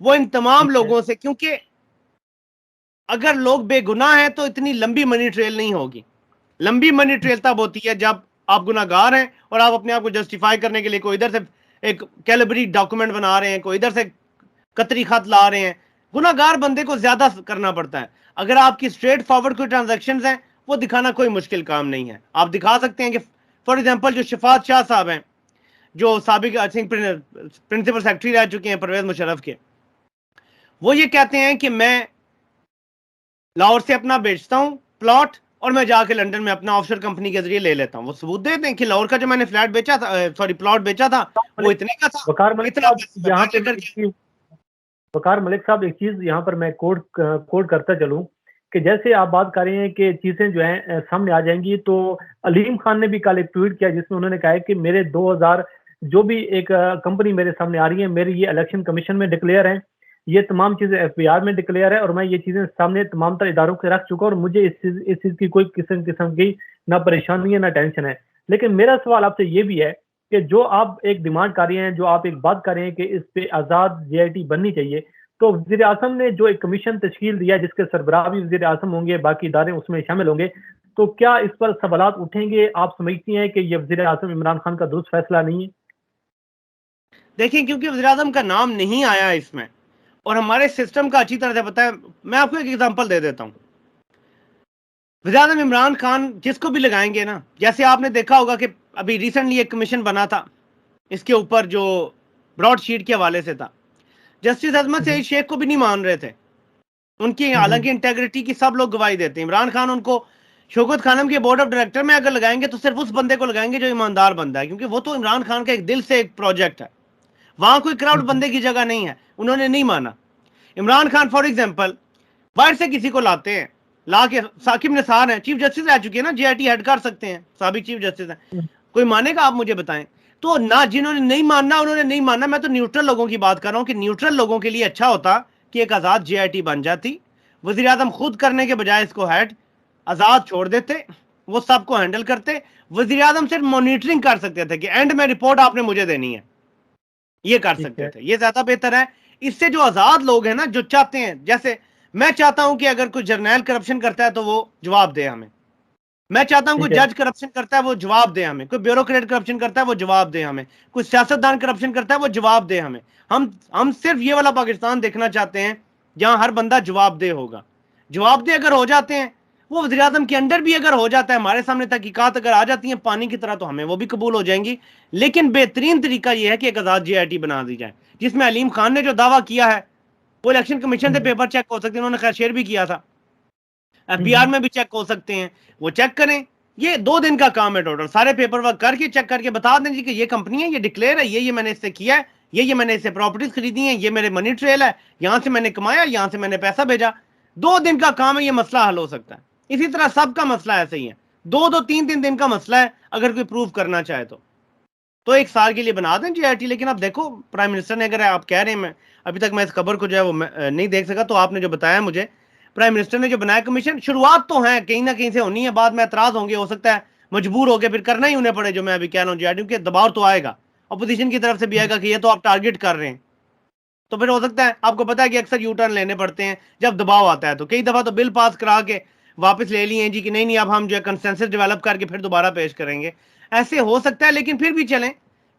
وہ ان تمام ٹھیک ہے لوگوں سے، کیونکہ اگر لوگ بے گناہ ہیں تو اتنی لمبی منی ٹریل نہیں ہوگی. لمبی منی ٹریل تب ہوتی ہے جب آپ گناہ گار ہیں اور آپ اپنے آپ کو جسٹیفائی کرنے کے لیے کوئی ادھر سے ایک کیلبری ڈاکومنٹ بنا رہے ہیں، کوئی ادھر سے قطری خط لا رہے ہیں. گناہ گار بندے کو زیادہ کرنا پڑتا ہے. اگر آپ کی اسٹریٹ فارورڈ کوئی ٹرانزیکشنز ہیں وہ دکھانا کوئی مشکل کام نہیں ہے. آپ دکھا سکتے ہیں کہ فار ایگزامپل جو شفاعت شاہ صاحب ہیں، جو سابق آئی تھنک پرنسپل سیکرٹری رہ چکے ہیں پرویز مشرف کے، وہ یہ کہتے ہیں کہ میں لاہور سے اپنا بیچتا ہوں پلاٹ اور میں جا کے لنڈن میں اپنا آف شور کمپنی کے ذریعے لے لیتا ہوں. وہ ثبوت دیتے ہیں کہ لاہور کا جو میں نے فلیٹ بیچا تھا، سوری پلاٹ بیچا تھا، وہ ملک اتنے کا تھا، وقار ملک اتنا صاحب پیسہ میں یہاں باہر پہ لے کر کے. وقار ملک صاحب ایک چیز یہاں پر میں کوڈ کرتا چلوں کہ جیسے آپ بات کر رہے ہیں کہ چیزیں جو ہیں سامنے آ جائیں گی، تو علیم خان نے بھی کل ایک ٹویٹ کیا جس میں انہوں نے کہا ہے کہ میرے 2000 جو بھی ایک کمپنی میرے سامنے آ رہی ہے، میری یہ الیکشن کمیشن میں ڈکلیئر ہیں، یہ تمام چیزیں ایف بی آر میں ڈکلیئر ہے، اور میں یہ چیزیں سامنے تمام تر اداروں سے رکھ چکا ہوں، اور مجھے اس چیز کی کوئی قسم کی نہ پریشانی ہے نہ ٹینشن ہے. لیکن میرا سوال آپ سے یہ بھی ہے کہ جو آپ ایک ڈیمانڈ کر رہے ہیں، جو آپ ایک بات کر رہے ہیں کہ اس پہ آزاد جے آئی ٹی بننی چاہیے، تو وزیر اعظم نے جو ایک کمیشن تشکیل دیا جس کے سربراہ بھی وزیر اعظم ہوں گے، باقی ادارے اس میں شامل ہوں گے، تو کیا اس پر سوالات اٹھیں گے؟ آپ سمجھتی ہیں کہ یہ وزیر اعظم عمران خان کا درست فیصلہ نہیں ہے؟ دیکھیں، کیونکہ وزیر اعظم کا نام نہیں آیا اس میں، اور ہمارے سسٹم کا اچھی طرح سے پتا ہے. میں آپ کو ایک ایگزامپل دے دیتا ہوں. وزیر اعظم عمران خان جس کو بھی لگائیں گے نا، جیسے آپ نے دیکھا ہوگا کہ ابھی ریسنٹلی ایک کمیشن بنا تھا اس کے اوپر جو براڈ شیٹ کے حوالے سے تھا، جسٹس عظمت سعید شیخ کو بھی نہیں مان رہے تھے. ان کی حالانکہ انٹیگریٹی کی سب لوگ گواہی دیتے ہیں. عمران خان ان کو شوکت خانم کے بورڈ آف ڈائریکٹر میں اگر لگائیں گے تو صرف اس بندے کو لگائیں گے جو ایماندار بندہ ہے، کیونکہ وہ تو عمران خان کا ایک دل سے ایک پروجیکٹ ہے. وہاں کوئی کراؤڈ بندے کی جگہ نہیں ہے. انہوں نے نہیں مانا. عمران خان فار ایگزامپل باہر سے کسی کو لاتے ہیں، لا کے ثاقب نثار ہیں، چیف جسٹس رہ چکے ہیں نا، جے آئی ٹی ہیڈ کر سکتے ہیں، سابق چیف جسٹس ہیں. کوئی مانے گا؟ آپ مجھے بتائیں. تو نہ جنہوں نے نہیں ماننا انہوں نے نہیں ماننا. میں تو نیوٹرل لوگوں کی بات کر رہا ہوں کہ نیوٹرل لوگوں کے لیے اچھا ہوتا کہ ایک آزاد جے آئی ٹی بن جاتی. وزیر اعظم خود کرنے کے بجائے اس کو ہیڈ آزاد چھوڑ دیتے، وہ سب کو ہینڈل کرتے. وزیر اعظم صرف مانیٹرنگ کر سکتے تھے کہ اینڈ میں رپورٹ آپ نے مجھے دینی ہے، یہ کر ٹھیک سکتے ہے تھے. یہ زیادہ بہتر ہے. اس سے جو آزاد لوگ ہیں نا، جو چاہتے ہیں، جیسے میں چاہتا ہوں کہ اگر کوئی جرنیل کرپشن کرتا ہے تو وہ جواب دے ہمیں. میں چاہتا ہوں کوئی ٹھیک ہے جج کرپشن کرتا ہے وہ جواب دے ہمیں. کوئی بیوروکریٹ کرپشن کرتا ہے وہ جواب دے ہمیں. کوئی سیاستدان کرپشن کرتا ہے وہ جواب دے ہمیں. ہم صرف یہ والا پاکستان دیکھنا چاہتے ہیں جہاں ہر بندہ جواب دہ ہوگا. جواب دہ اگر ہو جاتے ہیں، وہ وزیر اعظم کے انڈر بھی اگر ہو جاتا ہے، ہمارے سامنے تحقیقات اگر آ جاتی ہیں پانی کی طرح، تو ہمیں وہ بھی قبول ہو جائیں گی. لیکن بہترین طریقہ یہ ہے کہ ایک آزاد جے آئی ٹی بنا دی جائے، جس میں علیم خان نے جو دعویٰ کیا ہے وہ الیکشن کمیشن سے پیپر چیک ہو سکتے ہیں. انہوں نے خیر شیئر بھی کیا تھا، ایف بی آر میں بھی چیک ہو سکتے ہیں. وہ چیک کریں. یہ 2 دن کا کام ہے ٹوٹل. سارے پیپر ورک کر کے چیک کر کے بتا دیں جی کہ یہ کمپنی ہے، یہ ڈکلیئر ہے، یہ میں نے اس سے کیا ہے، یہ میں نے اس سے پراپرٹیز خریدی ہیں، یہ میرے منی ٹریل ہے، یہاں سے میں نے کمایا، یہاں سے میں نے پیسہ بھیجا. 2 دن کا کام ہے، یہ مسئلہ حل ہو سکتا ہے. اسی طرح سب کا مسئلہ ایسے ہی ہے. 2-3 دن کا مسئلہ ہے اگر کوئی پروف کرنا چاہے تو 1 سال کے لیے بنا دیں جے آئی ٹی. لیکن اب دیکھو پرائم منسٹر نے، اگر آپ کہہ رہے ہیں، میں ابھی تک میں اس خبر کو جو ہے وہ نہیں دیکھ سکا، تو آپ نے جو بتایا مجھے، پرائم منسٹر نے جو بنایا کمیشن، شروعات تو ہیں کہیں نہ کہیں سے ہونی ہے، بعد میں اعتراض ہوں گے، ہو سکتا ہے مجبور ہو کے پھر کرنا ہی انہیں پڑے جو میں ابھی کہہ رہا ہوں جے آئی ٹی، کیونکہ دباؤ تو آئے گا اپوزیشن کی طرف سے بھی آئے گا کہ یہ تو آپ ٹارگٹ کر رہے ہیں. تو پھر ہو سکتا ہے، آپ کو پتا ہے کہ اکثر یو ٹرن لینے پڑتے ہیں جب دباؤ آتا ہے. تو کئی دفعہ تو بل پاس کرا کے واپس لے لیے ہیں جی کہ نہیں اب ہم جو ہے کنسنسس ڈیولپ کر کے پھر دوبارہ پیش کریں گے. ایسے ہو سکتا ہے. لیکن پھر بھی چلیں،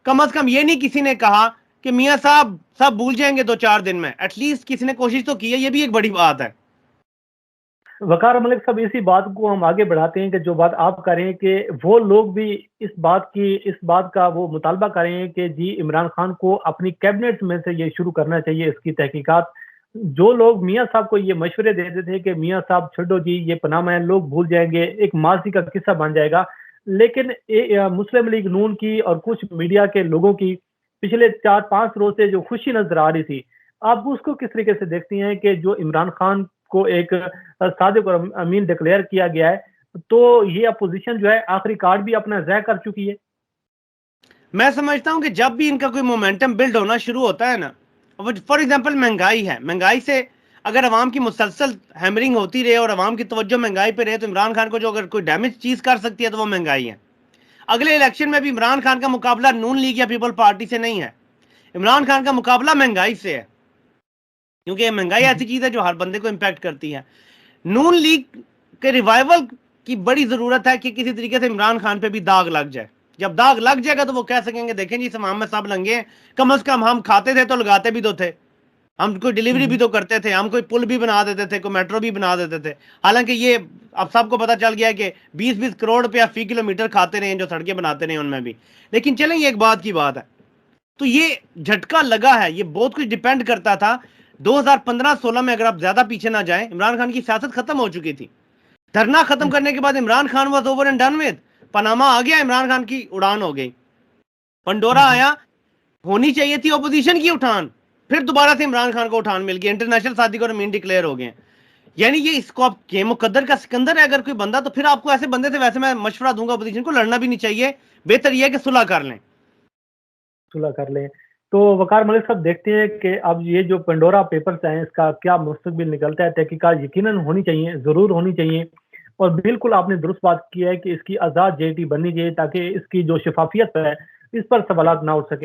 کم از کم یہ نہیں کسی نے کہا کہ میاں صاحب سب بھول جائیں گے 2-4 دن میں. ایٹ لیسٹ کسی نے کوشش تو کی ہے، یہ بھی ایک بڑی بات ہے. وقار ملک صاحب اسی بات کو ہم آگے بڑھاتے ہیں کہ جو بات آپ کر رہے ہیں کہ وہ لوگ بھی اس بات کا وہ مطالبہ کر رہے ہیں کہ جی عمران خان کو اپنی کیبنٹ میں سے یہ شروع کرنا چاہیے اس کی تحقیقات. جو لوگ میاں صاحب کو یہ مشورے دیتے تھے کہ میاں صاحب چھوڑو جی یہ پناہ میں لوگ بھول جائیں گے، ایک ماضی کا قصہ بن جائے گا. لیکن مسلم لیگ نون کی اور کچھ میڈیا کے لوگوں کی پچھلے 4-5 روز سے جو خوشی نظر آ رہی تھی، آپ اس کو کس طریقے سے دیکھتی ہیں کہ جو عمران خان کو ایک صادق اور امین ڈکلیئر کیا گیا ہے، تو یہ اپوزیشن جو ہے آخری کارڈ بھی اپنا ضائع کر چکی ہے؟ میں سمجھتا ہوں کہ جب بھی ان کا کوئی مومنٹم بلڈ ہونا شروع ہوتا ہے نا، فار ایگزامپل مہنگائی ہے، مہنگائی سے اگر عوام کی مسلسل ہیمرنگ ہوتی رہے اور عوام کی توجہ مہنگائی پہ رہے، تو عمران خان کو جو اگر کوئی ڈیمیج چیز کر سکتی ہے تو وہ مہنگائی ہے. اگلے الیکشن میں بھی عمران خان کا مقابلہ نون لیگ یا پیپل پارٹی سے نہیں ہے، عمران خان کا مقابلہ مہنگائی سے ہے. کیونکہ یہ مہنگائی ایسی چیز ہے جو ہر بندے کو امپیکٹ کرتی ہے. نون لیگ کے ریوائول کی بڑی ضرورت ہے کہ کسی طریقے سے عمران خان پہ بھی داغ لگ جائے. جب داغ لگ جائے گا تو وہ کہہ سکیں گے دیکھیں جی ہم میں سب لنگے ہیں, کم از کم ہم کھاتے تھے تو لگاتے بھی تو تھے, ہم کوئی ڈیلیوری بھی تو کرتے تھے, ہم کوئی پل بھی بنا دیتے تھے, کوئی میٹرو بھی بنا دیتے تھے. حالانکہ یہ اب سب کو پتا چل گیا ہے کہ 20-20 کروڑ روپیہ فی کلومیٹر کھاتے رہے ہیں جو سڑکیں بناتے رہے ان میں بھی. لیکن چلیں یہ ایک بات کی بات ہے, تو یہ جھٹکا لگا ہے, یہ بہت کچھ ڈیپینڈ کرتا تھا 2015-16 میں. اگر آپ زیادہ پیچھے نہ جائیں, عمران خان کی سیاست ختم ہو چکی تھی. دھرنا ختم کرنے کے بعد Imran Khan was over and done with. Panama آ گیا, عمران خان کی اڑان ہو گئی. پنڈورا آیا, ہونی چاہیے تھی اپوزیشن کی اٹھان, پھر دوبارہ سے عمران خان کو اٹھان مل گئی, انٹرنیشنل صادق اور امین ڈکلیئر ہو گئے. یعنی یہ اس کو آپ کے مقدر کا سکندر ہے اگر کوئی بندہ, تو پھر آپ کو ایسے بندے سے ویسے میں مشورہ دوں گا اپوزیشن کو لڑنا بھی نہیں چاہیے, بہتر یہ ہے کہ صلح کر لیں. صلح کر لیں. تو وقار ملک صاحب دیکھتے ہیں کہ اب یہ جو پنڈورا پیپرز ہیں اس کا کیا مستقبل نکلتا ہے. تحقیقات یقیناً ہونی چاہیے, ضرور ہونی چاہیے, اور بالکل آپ نے درست بات کی ہے کہ اس کی آزاد جے ٹی بننی چاہیے تاکہ اس کی جو شفافیت ہے اس پر سوالات نہ اٹھ سکیں.